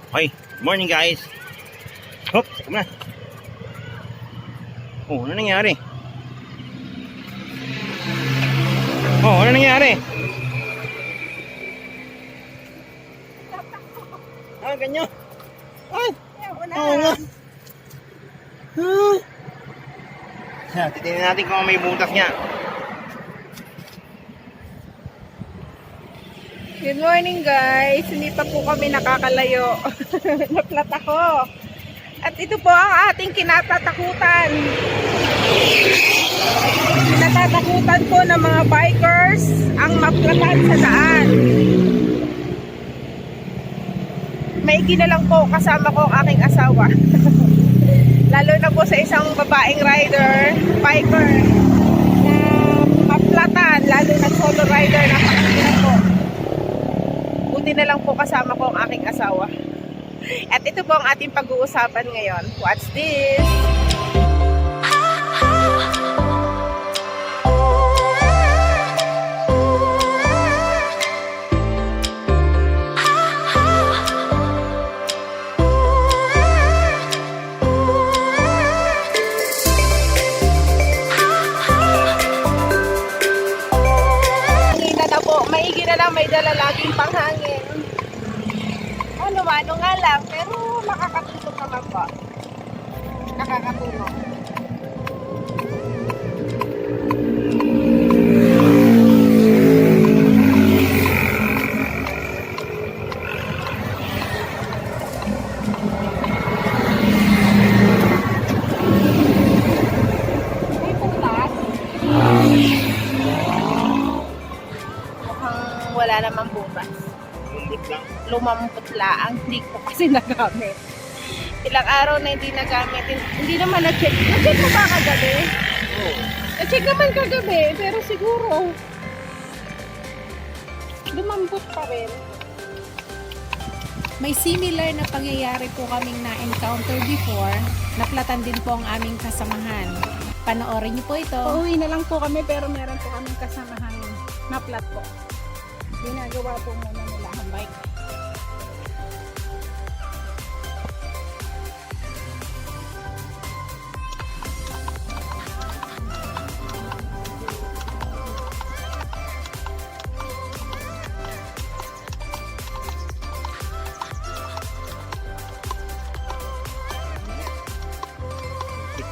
Okay, good morning guys. Hop, come na. Oh, ano nangyari? Ano nangyari? Ganyan. Ay, oo nga. Titingnan natin kung may butas niya. Good morning guys, hindi pa po kami nakakalayo. Naplat ako. At ito po ang ating kinatatakutan. Kinatatakutan po ng mga bikers ang maplatan sa daan. Maigi na lang po kasama ko ang aking asawa. Lalo na po sa isang babaeng rider, biker, na maplatan, lalo na solo rider, napakahirap po. Buti na lang po kasama ko ang aking asawa. At ito po ang ating pag-uusapan ngayon. What's this? Maigi na lang, may dala laging panghangin. Ano nga lang, pero makakatulog naman po. Nakakatulog. May putas. Wala namang butas. Lumampot lang. Hindi ko kasi nagamit. Ilang araw na hindi nagamit. Hindi naman na-check. Na-check mo ba kagabi? Oo. Na-check naman kagabi. Pero siguro lumampot pa rin. May similar na pangyayari po kaming na-encounter before. Naplatan din po ang aming kasamahan. Panoorin niyo po ito. Pauwi na lang po kami pero meron po kaming kasamahan na plat po. Ginagawa po muna nila ang bike.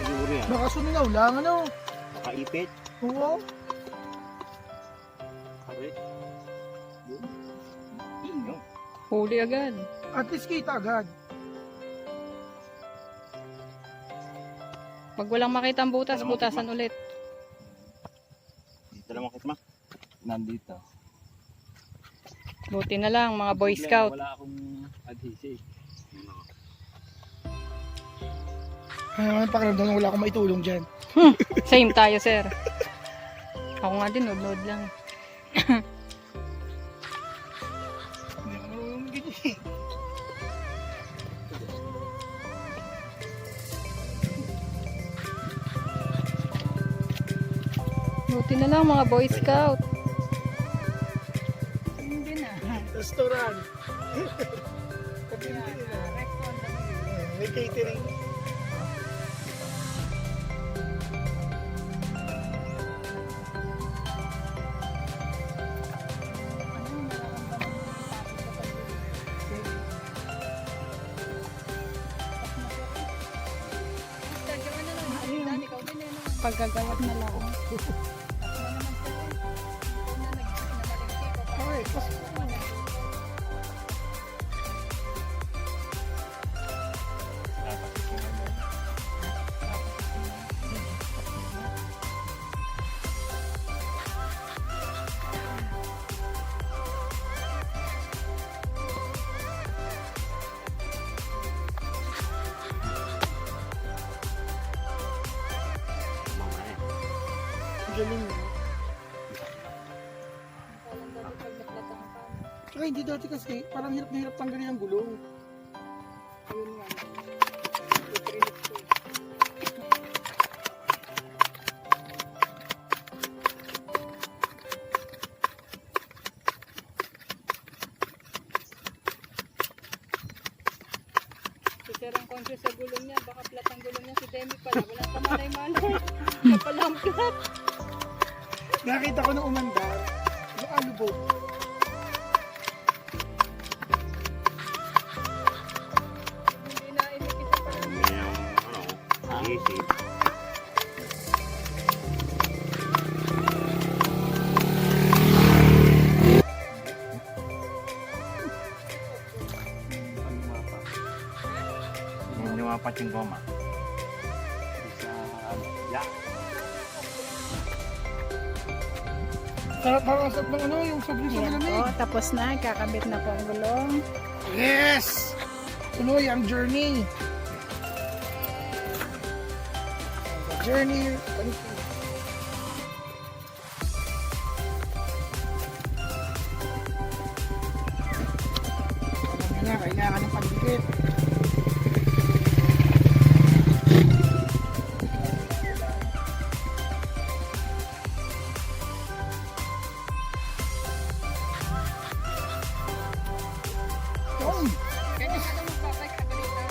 Siguro yan. Baka suminaw lang, ano? Nakaipit. Oo. Kapit. Yun. Huli agad. At least kita agad. Pag walang makita ang butas, butasan ulit. Dito lang makit ma. Nandito. Buti na lang mga Boy Scout. Wala akong adhesive. Ay, pakiramdam na wala akong maitulong dyan. Same tayo, sir. Ako nga din, nod lang. Hindi ako marunong ganyan. Buti na lang mga Boy Scout. Hindi na. Restaurant. May catering. Paggagawat na lang. Ay, pasok na. Galing mo. Tsaka hindi dati kasi, parang hirap na hirap tanggalin ang gulong. Ayun nga. conscious sa gulong niya. Baka flat ang gulong niya. Si Demi pala. Walang kamalay-malay. Siya pala ang flat. Nakita ko nung umandar, yung alubog. Hindi na inikita pala. May isip. Yung lumapat yung goma. Sa ya. Sarap parang sarap ng ano, yung sobrang sa Ayan malamig. po, tapos na. Kakabit na po ang gulong. Yes! Tuloy ang journey. The journey. Kailangan ng pagdikit. Yun. Kanya ka na magbabike sa balita.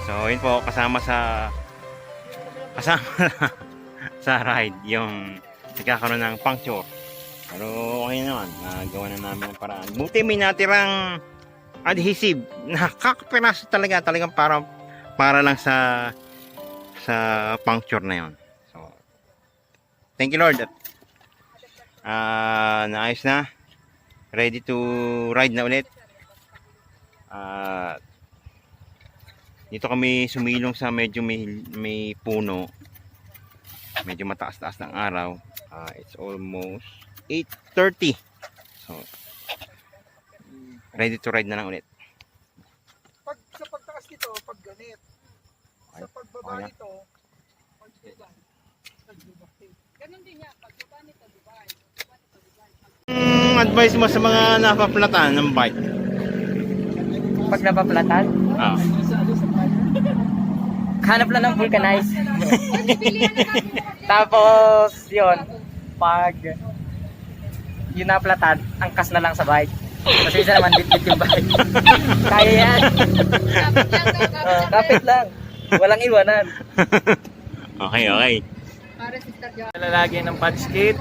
So, yun po, kasama sa sa ride, yung nagkakaroon ng puncture. Pero okay naman, nagawa na namin ang paraan. Buti may natirang adhesive. Nakakapiraso talagang para lang sa puncture na yun. So, thank you Lord. Naayos na. Ready to ride na ulit. Dito kami sumilong sa medyo may puno. Medyo mataas-taas ng araw. It's almost 8:30. So, ready to ride na lang ulit. Pag sa pagtaas nito, pag ganit. Sa pagbaba Okay na. nito, pag Dubai. Ganun din niya. Pagbaba nito, Dubai. Advice mo sa mga napaplatan ng bike? Pag napaplatan, hanap lang ng vulcanize. Tapos, yun, pag yun naplatan, angkas na lang sa bike. Kasi isa naman bit yung bike. Kaya yan. Kapit lang. Walang iwanan. Okay. Para sister John. Lalagyan ng patch kit.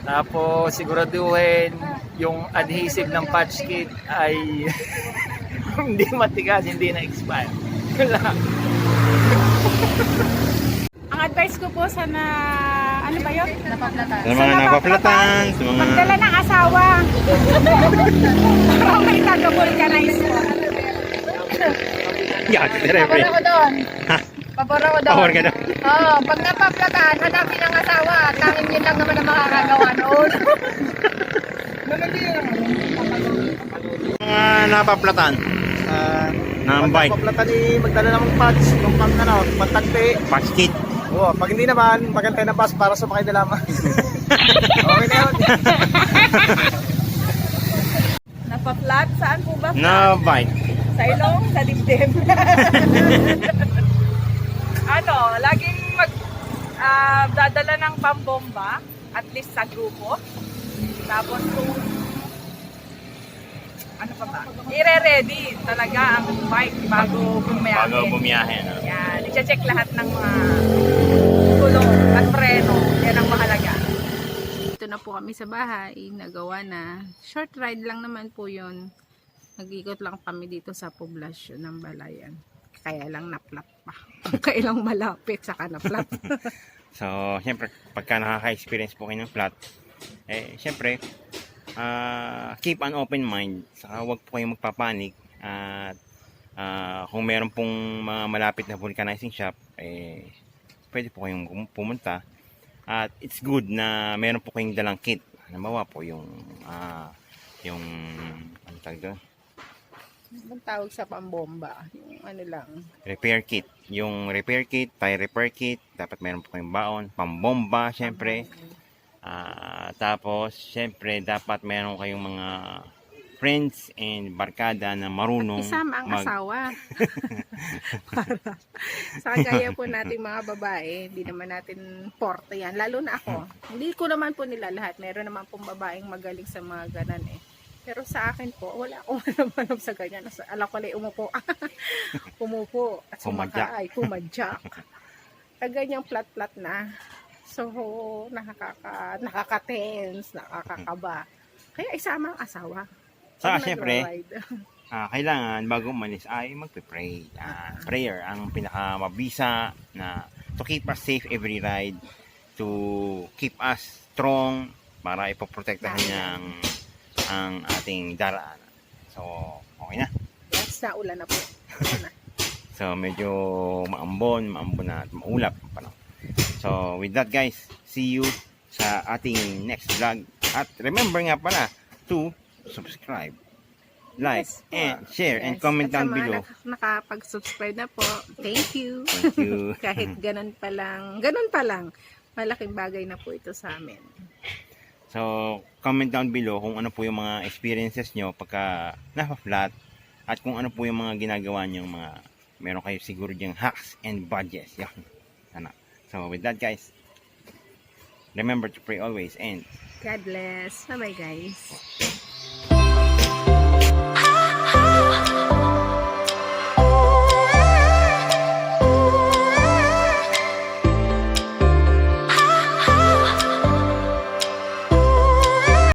Tapos siguraduhin yung adhesive ng patch kit ay hindi matigas, hindi na-expire. Wala. Ang advice ko po sa ano ba yun? Napaplatan. Sa mga napaplatan, sa mga... Magdala ng asawa. Para may taga-vulcanize po. Yeah, Pabor ako doon. Pabor ako doon. Power ka daw. Oo, pag napaplatan, hanapin ang asawa. Tanging yun lang naman ang makakagawa noon. Mga napaplatan ng bike. Paplatan ni magdala ng patch, yung pang ano, pantagpi. Patch kit. Oo, pag hindi naman, magantay na bus para sumakay na lamang. Okay na yun. Napaplat? Saan po ba? Na bike. Sa ilong? Sa dibdib? Laging dadala ng pambomba, at least sa grupo. Tapos kung ano pa ba? I-ready talaga ang bike bago bumiyahe. Bago bumiyahe. No? Yan, i-check lahat ng mga gulong at preno. Yan ang mahalaga. Dito na po kami sa bahay, nagawa na. Short ride lang naman po yun. Nag-ikot lang kami dito sa poblasyon ng Balayan. Kaya lang naplat pa. Kailang malapit saka naplat. So, siyempre, pagka nakaka-experience po kayo ng flat, siyempre, keep an open mind. Saka huwag po kayong magpapanik. At kung meron pong mga malapit na vulcanizing shop, pwede po kayong pumunta. At it's good na meron po kayong dalang kit. Halimbawa po yung ano tawag doon? Anong tawag sa pambomba? Yung ano lang. Repair kit. Yung repair kit, tire repair kit, dapat meron po kayong baon. Pambomba, syempre. Tapos, syempre, dapat meron kayong mga friends and barkada na marunong Isama ang asawa. Para sa kagaya po nating mga babae, hindi naman natin porte yan. Lalo na ako. Hindi ko naman po nila lahat. Meron naman pong babaeng magaling sa mga ganan eh. Pero sa akin po, wala akong alam sa ganyan. Alam ko lang umupo. Umupo. At sumakay. Pumadyak. Ganyang plat-plat na. So, nakaka-tense, nakakakaba. Kaya isama ang asawa. Saka Pag syempre, nagra-ride. kailangan bago umalis ay magpe-pray. Prayer ang pinakamabisa na to keep us safe every ride, to keep us strong para ipoprotektahan niya ang ating daraan. So, okay na. Yes, naulan na po. Ano na. So, medyo maambon na at maulap. So, with that guys, see you sa ating next vlog. At remember nga pala to subscribe, like, Yes, and share, and Yes. comment At sa down mga below. nakapag-subscribe na po, thank you. Thank you. Kahit ganun pa lang, malaking bagay na po ito sa amin. So, comment down below kung ano po yung mga experiences nyo pagka napa-flat at kung ano po yung mga ginagawa nyo, meron kayo siguro dyang hacks and budgets. Yan. Sana. So, with that guys, remember to pray always and God bless. Bye-bye guys.